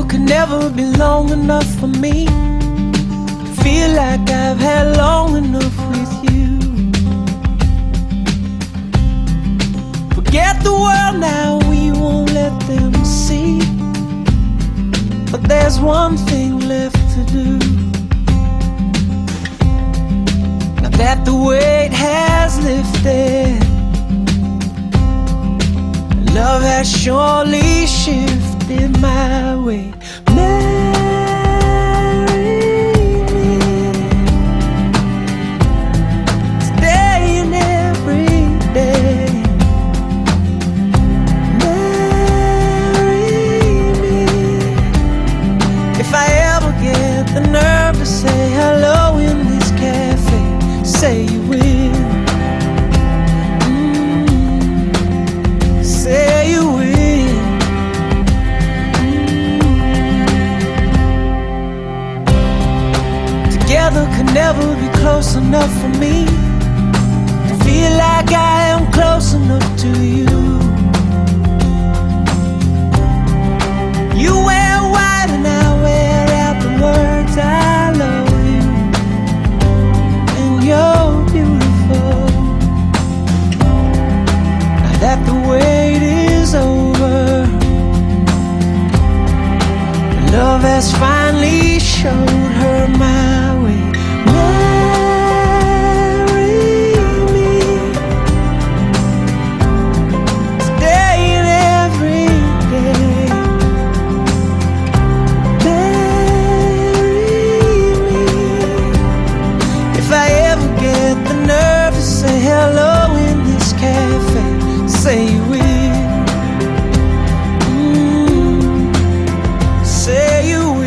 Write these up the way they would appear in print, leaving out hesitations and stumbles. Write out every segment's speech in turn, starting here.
could never be long enough for me. Feel like I've had long enough with you. Forget the world now, we won't let them see. But there's one thing left to do. Now that the weight has lifted, love has surely shifted my way. Marry me today and every day. Marry me if I ever get the nerve to say hello in this cafe. Say you will. Say you will. Together could never be close enough for me to feel like I am close enough to you. You wear white and I wear out the words I love you, and you're beautiful. Now that the wait is over, love has finally showed her my way. Marry me today and every day. Marry me if I ever get the nerve to say hello in this cafe. Say you will. Say you will.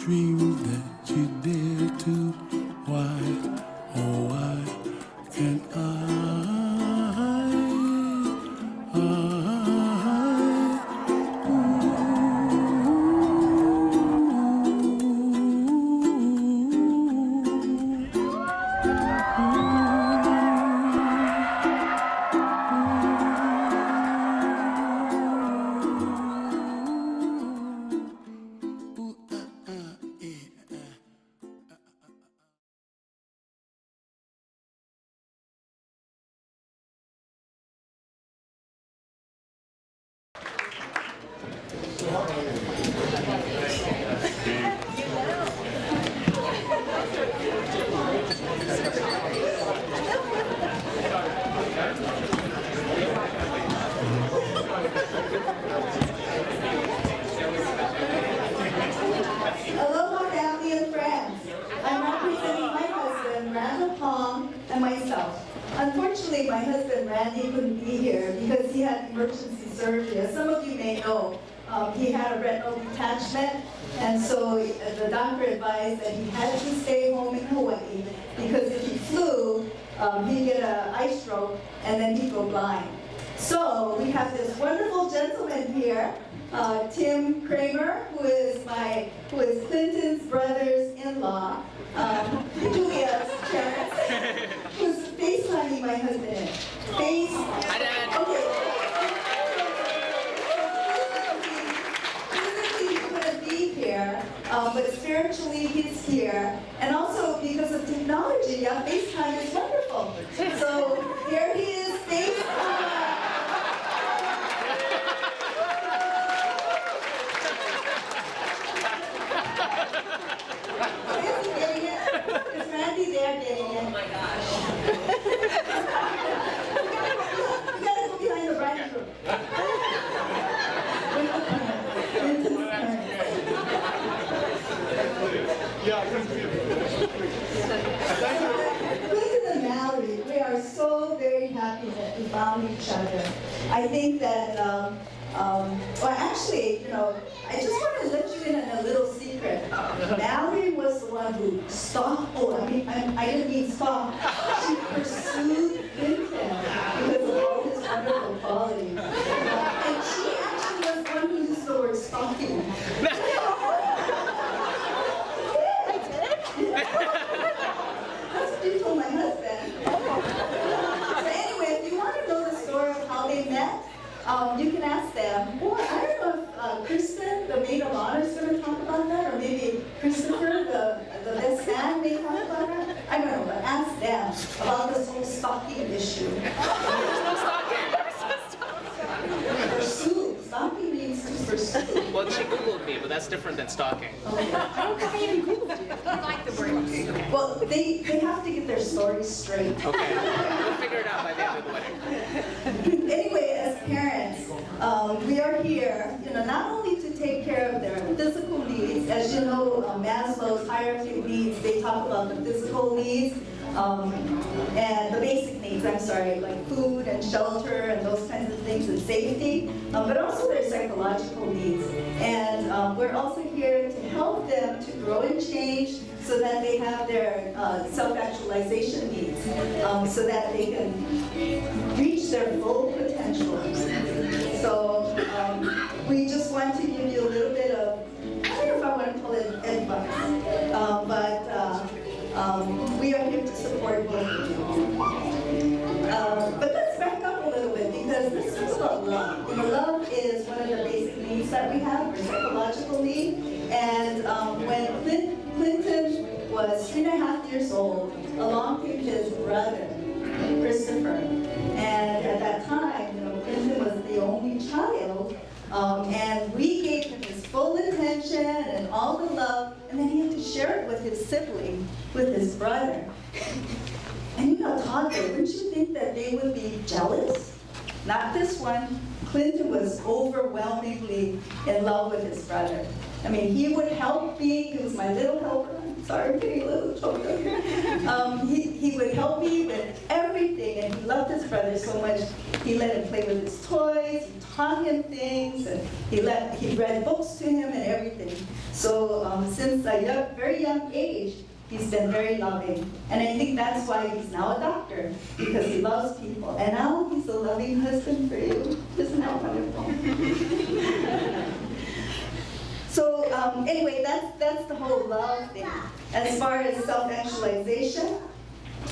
dreams that you did. Aloha family and friends. I'm representing my husband, Randall Pong, and myself. Unfortunately, my husband Randy couldn't be here because he had emergency surgery. As some of you may know, he had a retinal detachment, and so the doctor advised that he had to stay home in Hawaii because if he flew, he'd get an eye stroke and then he'd go blind. So we have this wonderful gentleman here, Tim Kramer, who is Clinton's brother's in-law, Julia's parents, who's FaceTiming my husband. Hi, Dad. Physically he couldn't be here, but spiritually he's here. And also because of technology, yeah, FaceTime is wonderful. So here he is, FaceTime. Is he getting it? Is Randy there getting it? Oh my gosh. You gotta go behind the bride room. Clinton and Mallory, we are so very happy that we found each other. I think that, well actually, I just want to let you in on a little secret. Mallory was the one who stalked, I didn't mean stalk. She pursued Clinton because of all his wonderful qualities. And she actually was the one who used the word stalking. I did? That's what you told my husband. So anyway, if you want to know the story of how they met, you can ask them. Or I don't know if Kristen, the maid of honor, is going to talk about that, or maybe Christopher, the best man, may talk about that. I don't know, but ask them about this whole stalking issue. There's no stalking. Pursue. Stalking means to pursue. Well, she Googled me, but that's different than stalking. I don't think I even Googled you. I like the word. Well, they have to get their stories straight. Okay, we'll figure it out by the end of the wedding. Anyway, as parents, we are here, not only to take care of their physical needs. As you know, Maslow's hierarchy of needs, they talk about the physical needs and the basic needs, like food and shelter and those kinds of things and safety, but also their psychological needs. And we're also here to help them to grow and change so that they have their self-actualization needs, so that they can reach their full potential. So we just want to give you a little bit of, I don't know if I want to call it advice, but we are here to support both of you. But let's back up a little bit because this is about love. Love is one of the basic needs that we have, or psychological need. And when Clinton was 3.5 years old, along came his brother, Christopher. And at that time, Clinton was the only child, and we gave him his full attention and all the love, and then he had to share it with his sibling, with his brother. And toddler, wouldn't you think that they would be jealous? Not this one. Clinton was overwhelmingly in love with his brother. I mean, he would help me. He was my little helper. Sorry, I'm getting a little choked up here. He would help me with everything, and he loved his brother so much. He let him play with his toys. He taught him things, and he read books to him and everything. So since a very young age, he's been very loving. And I think that's why he's now a doctor, because he loves people. And now he's a loving husband for you. Isn't that wonderful? So anyway, that's the whole love thing. As far as self-actualization,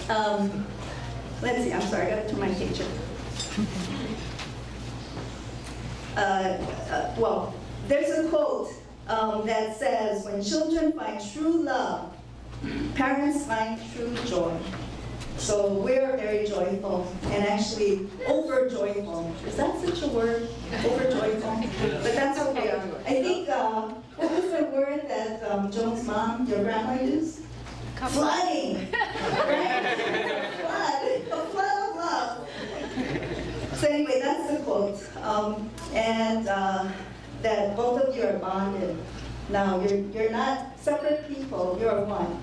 let's see, I'm sorry, I gotta turn my picture. Well, there's a quote that says, when children find true love, parents find true joy. So we're very joyful, and actually over-joyful. Is that such a word? Over-joyful? But that's what we are. I think, what was the word that Joan's mom, your grandma used? Flooding, right? A flood of love. So anyway, that's the quote. That both of you are bonded. Now, you're not separate people, you're one.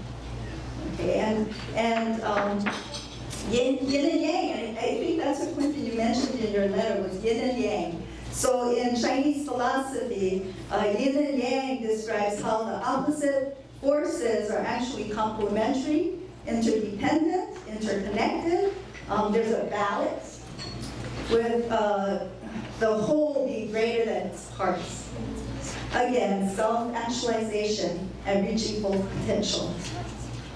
Okay, and yin and yang, and I think that's what Quentin you mentioned in your letter was yin and yang. So in Chinese philosophy, yin and yang describes how the opposite forces are actually complementary, interdependent, interconnected. There's a balance with the whole being greater than its parts. Again, self-actualization and reaching full potential.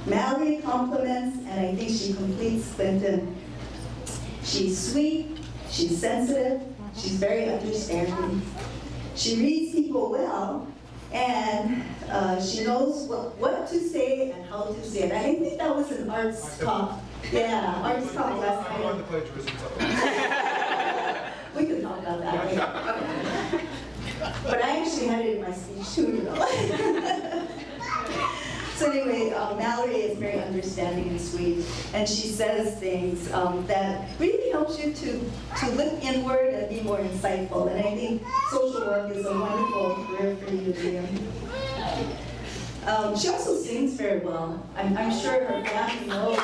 Mallory compliments, and I think she completes Clinton. She's sweet, she's sensitive, she's very understanding. She reads people well, and she knows what to say and how to say it. I think that was an arts talk. Yeah, arts talk last I want night. the plagiarism. We can talk about that later. Okay. But I actually had it in my speech too, you know. So anyway, Mallory is very understanding and sweet, and she says things that really helps you to look inward and be more insightful. And I think social work is a wonderful career for you to be in. She also sings very well. I'm sure her family knows.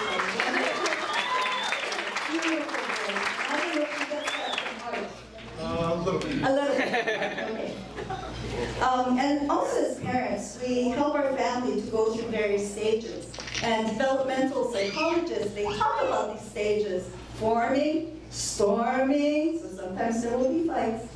Beautiful voice. I don't know if you get that from heart. A little bit. A little bit, okay. And also as parents, we help our family to go through various stages. And developmental psychologists, they talk about these stages: forming, storming, so sometimes there will be fights,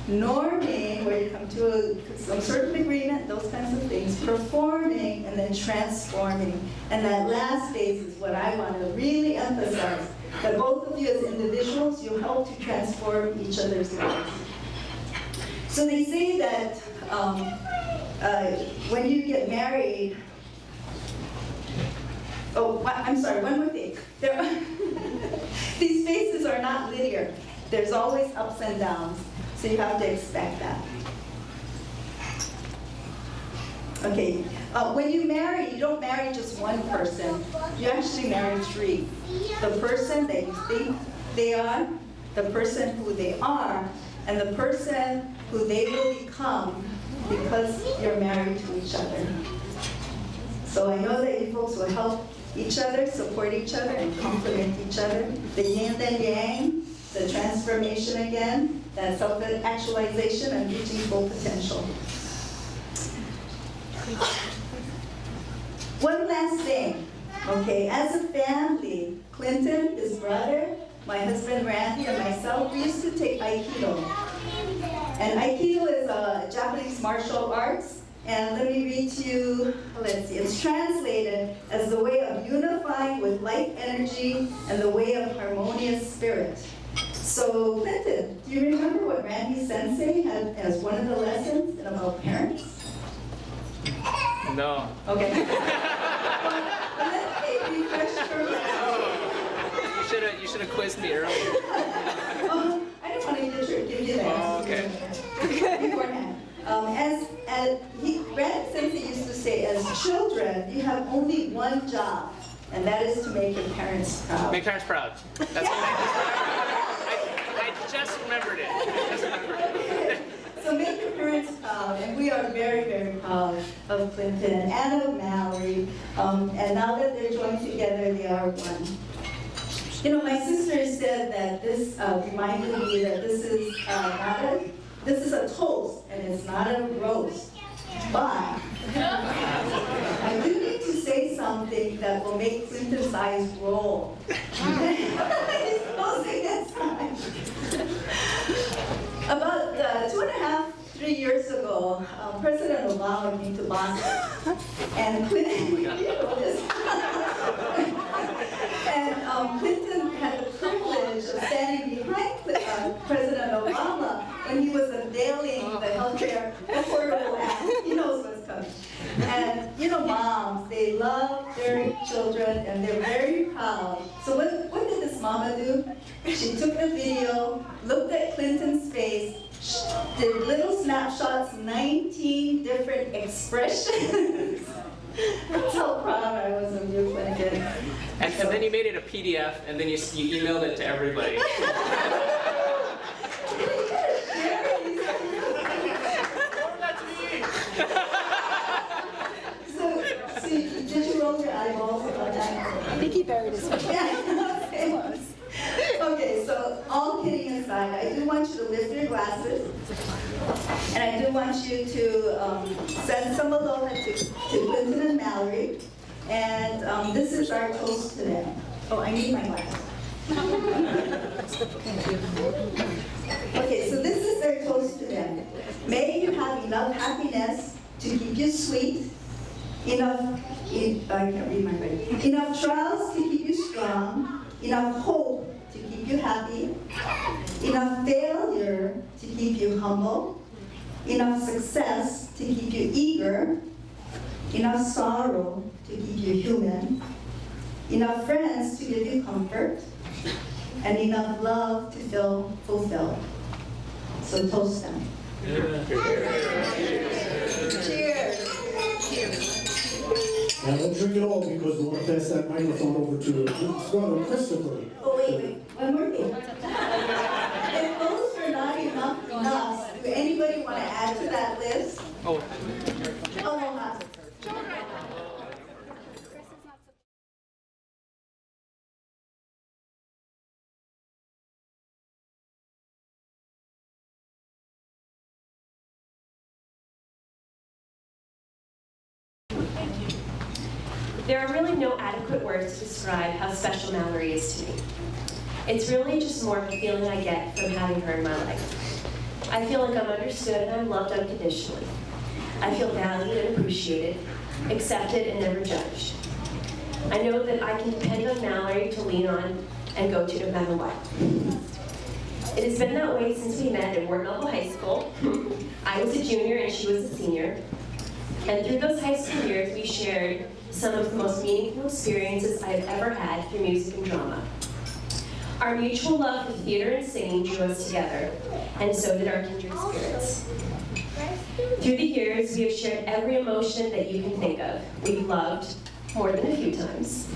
norming, where you come to some sort of agreement, those kinds of things, performing, and then transforming. And that last phase is what I want to really emphasize, that both of you as individuals, you help to transform each other's lives. So they say that when you get married, I'm sorry, one more thing. These phases are not linear. There's always ups and downs, so you have to expect that. Okay, when you marry, you don't marry just one person. You actually marry three. The person that you think they are, the person who they are, and the person who they will become because you're married to each other. So I know that you folks will help each other, support each other, and complement each other. The yin and yang, the transformation again, that self-actualization and reaching full potential. One last thing, okay, as a family, Clinton, his brother, my husband Randy, and myself, we used to take Aikido. And Aikido is a Japanese martial arts, and let me read to you, let's see, it's translated as the way of unifying with life energy and the way of harmonious spirit. So Clinton, do you remember what Randy Sensei had as one of the lessons about parents? No. Okay. Let's refresh your memory. You should have quizzed me earlier. I don't want to give you that. Oh, okay. Beforehand. Randy Sensei used to say, as children, you have only one job, and that is to make your parents proud. Make parents proud. That's what I just remembered it. So make your parents proud, and we are very, very proud of Clinton and of Mallory. And now that they're joined together, they are one. You know, my sister said that this reminded me that this is a toast and it's not a roast. But I do need to say something that will make Clinton's eyes roll. He's closing his eyes. About 3 years ago, President Obama came to Boston, and Clinton, Clinton had the privilege of standing behind President Obama when he was unveiling the Healthcare Affordable Act. He knows what's coming. And you know, moms, they love their children and they're very proud. So she took the video, looked at Clinton's face, did little snapshots, 19 different expressions. That's how proud I was of you, Clinton. And then you made it a PDF, and then you emailed it to everybody. So, did you roll your eyeballs about that? I think he buried his face. Yeah, okay. Okay, so all kidding aside, I do want you to lift your glasses, and I do want you to send some aloha to Clinton and Mallory, and this is our toast to them. Oh, I need my glasses. Okay, so this is their toast to them. May you have enough happiness to keep you sweet, enough, I can't read my writing, enough trials to keep you strong, enough hope to keep you happy, enough failure to keep you humble, enough success to keep you eager, enough sorrow to keep you human, enough friends to give you comfort, and enough love to feel fulfilled. So toast them. Cheers. Now don't drink it all because we want to pass that microphone over to brother Christopher. Oh, wait, one more thing. If those are not enough, do anybody want to add to that list? Oh. Aloha. There are really no adequate words to describe how special Mallory is to me. It's really just more of a feeling I get from having her in my life. I feel like I'm understood and I'm loved unconditionally. I feel valued and appreciated, accepted and never judged. I know that I can depend on Mallory to lean on and go to no matter what. It has been that way since we met in Ward Melville High School. I was a junior and she was a senior. And through those high school years, we shared some of the most meaningful experiences I've ever had through music and drama. Our mutual love for theater and singing drew us together, and so did our kindred spirits. Through the years, we have shared every emotion that you can think of. We've loved more than a few times.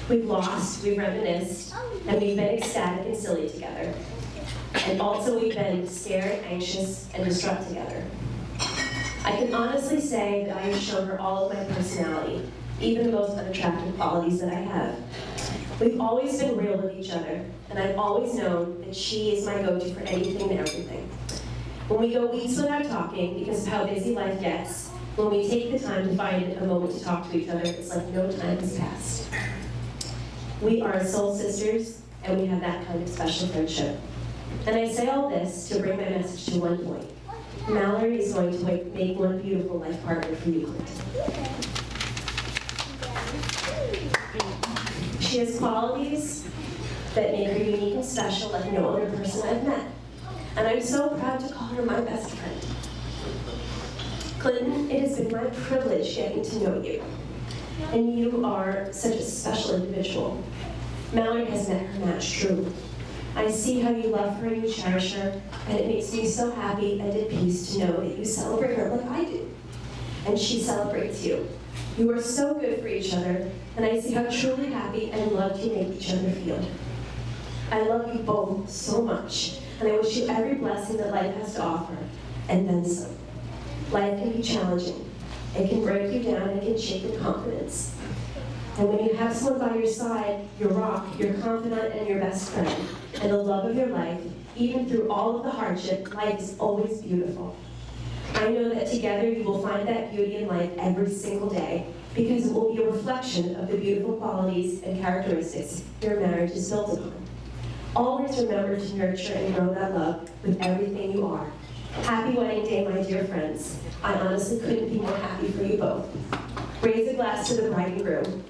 We've lost, we've reminisced, and we've been ecstatic and silly together. And also we've been scared, anxious, and distraught together. I can honestly say that I have shown her all of my personality, even the most unattractive qualities that I have. We've always been real with each other, and I've always known that she is my go-to for anything and everything. When we go weeks without talking because of how busy life gets, when we take the time to find a moment to talk to each other, it's like no time has passed. We are soul sisters, and we have that kind of special friendship. And I say all this to bring my message to one point. Mallory is going to make one beautiful life partner for you, Clinton. She has qualities that make her unique and special like no other person I've met. And I'm so proud to call her my best friend. Clinton, it has been my privilege getting to know you. And you are such a special individual. Mallory has met her match truly. I see how you love her and you cherish her, and it makes me so happy and at peace to know that you celebrate her like I do. And she celebrates you. You are so good for each other, and I see how truly happy and loved you make each other feel. I love you both so much, and I wish you every blessing that life has to offer, and then some. Life can be challenging. It can break you down and can shake your confidence. And when you have someone by your side, your rock, your confidant, and your best friend, and the love of your life, even through all of the hardship, life is always beautiful. I know that together you will find that beauty in life every single day, because it will be a reflection of the beautiful qualities and characteristics your marriage is built upon. Always remember to nurture and grow that love with everything you are. Happy wedding day, my dear friends. I honestly couldn't be more happy for you both. Raise a glass to the bride and groom.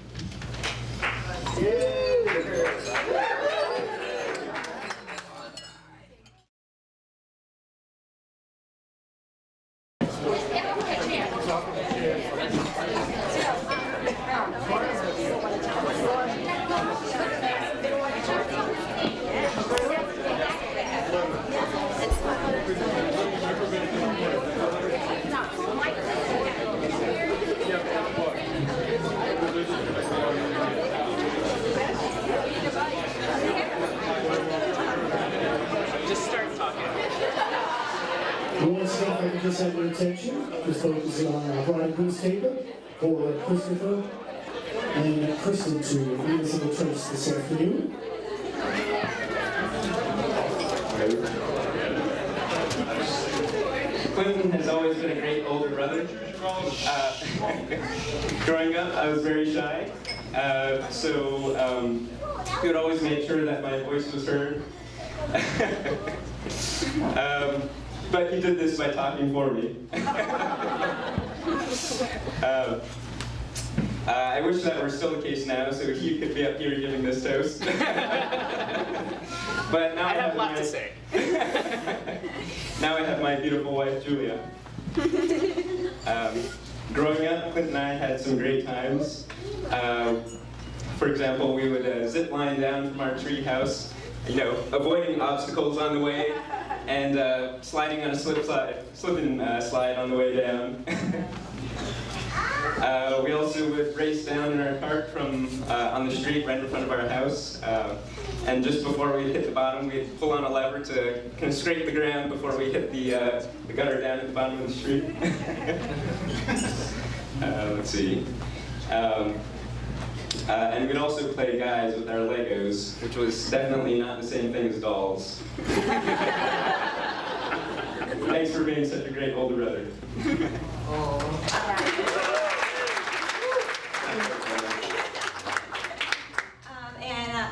please have your attention? Just focus on our bride and groom's table for Christopher and Kristen to lead us in the church this afternoon. Clinton has always been a great older brother. Growing up, I was very shy, so he would always make sure that my voice was heard. But he did this by talking for me. I wish that were still the case now, so he could be up here giving this toast. But now I have a lot to say. Now I have my beautiful wife, Julia. Growing up, Clint and I had some great times. For example, we would zip line down from our tree house, avoiding obstacles on the way, and sliding on a slip and slide on the way down. We also would race down in our cart from on the street right in front of our house. And just before we hit the bottom, we'd pull on a lever to kind of scrape the ground before we hit the gutter down at the bottom of the street. Let's see. And we'd also play guys with our Legos, which was definitely not the same thing as dolls. Thanks for being such a great older brother.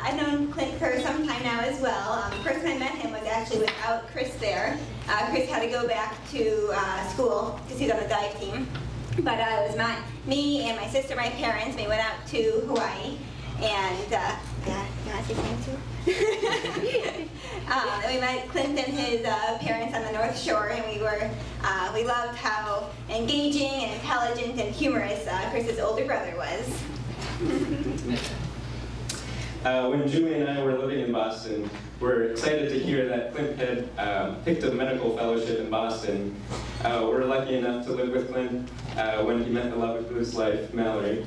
I've known Clint for some time now as well. The first time I met him was actually without Chris there. Chris had to go back to school because he's on the dive team. But it was me and my sister, my parents, we went out to Hawaii. And, yeah, you want to say something too? And we met Clint and his parents on the North Shore, and we loved how engaging and intelligent and humorous Chris's older brother was. When Julie and I were living in Boston, we're excited to hear that Clint had picked a medical fellowship in Boston. We're lucky enough to live with Clint when he met the love of his life, Mallory.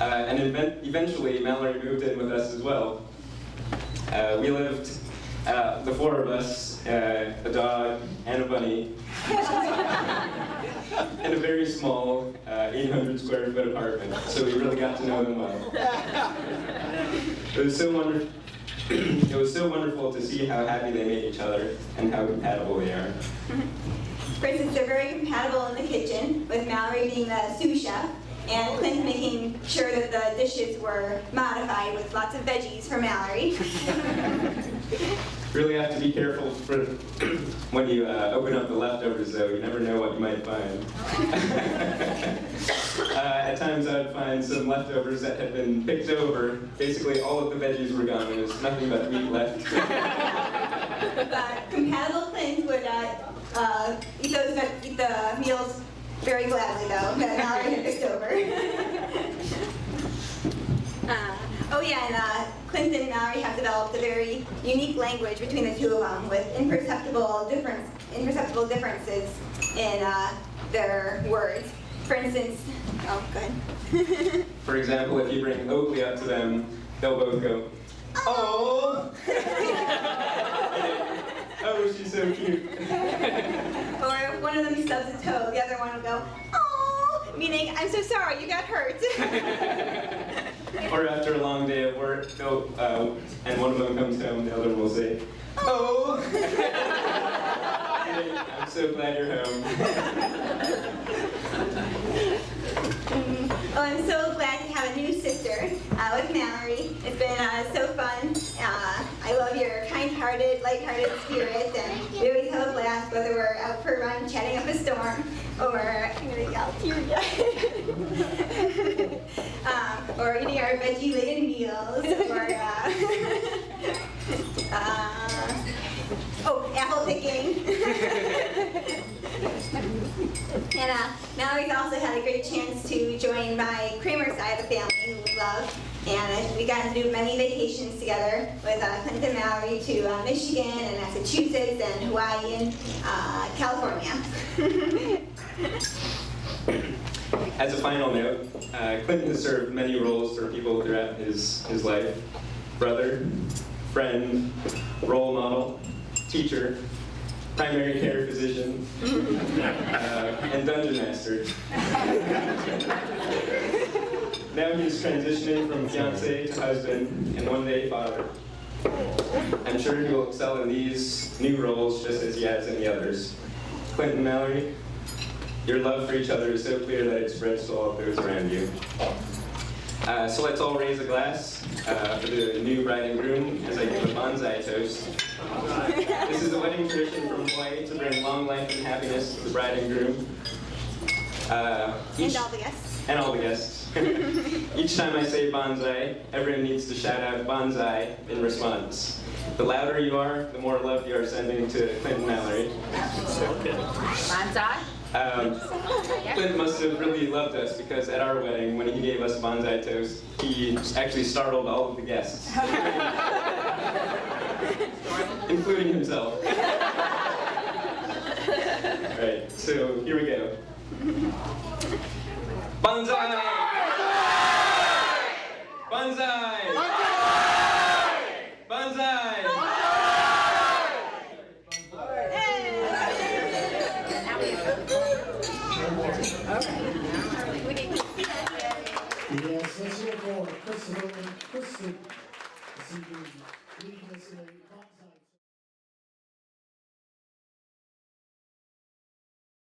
And eventually, Mallory moved in with us as well. We lived, the four of us, a dog and a bunny, in a very small 800 square foot apartment, so we really got to know them well. It was so wonderful. It was so wonderful to see how happy they made each other and how compatible they are. For instance, they're very compatible in the kitchen, with Mallory being the sous chef, and Clint making sure that the dishes were modified with lots of veggies for Mallory. Really have to be careful for when you open up the leftovers, though. You never know what you might find. At times I would find some leftovers that had been picked over. Basically all of the veggies were gone. There was nothing but meat left. But compatible Clint would eat the meals very gladly, though, that Mallory had picked over. Oh yeah, and Clint and Mallory have developed a very unique language between the two of them, with imperceptible differences in their words. For instance, oh, go ahead. For example, if you bring Oakley up to them, they'll both go, "Oh!" "Oh, she's so cute." Or if one of them stubs a toe, the other one will go, "Oh," meaning, "I'm so sorry, you got hurt." Or after a long day at work, and one of them comes home, the other one will say, "Oh!" "I'm so glad you're home." Oh, I'm so glad to have a new sister with Mallory. It's been so fun. I love your kind-hearted, light-hearted spirit, and we always have a blast, whether we're out for a run chatting up a storm, or I'm gonna yell tear or eating our veggie-laden meals, or apple picking. And Mallory's also had a great chance to join my Kramer side of the family, who we love. And we got to do many vacations together with Clint and Mallory to Michigan and Massachusetts and Hawaii and California. As a final note, Clinton has served many roles for people throughout his life: brother, friend, role model, teacher, primary care physician, and dungeon master. Now he's transitioning from fiancé to husband and one day father. I'm sure he will excel in these new roles just as he has in the others. Clint and Mallory, your love for each other is so clear that it spreads to all of those around you. So let's all raise a glass for the new bride and groom as I give a bonsai toast. This is a wedding tradition from Hawaii to bring long life and happiness to the bride and groom. And all the guests. And all the guests. Each time I say bonsai, everyone needs to shout out bonsai in response. The louder you are, the more love you are sending to Clint and Mallory. Bonsai. Clint must have really loved us because at our wedding, when he gave us a bonsai toast, he actually startled all of the guests, including himself. All right, so here we go. Bonsai! Bonsai! Bonsai! Yes, let's hear it for Christopher and Kristen. This evening, leading us in a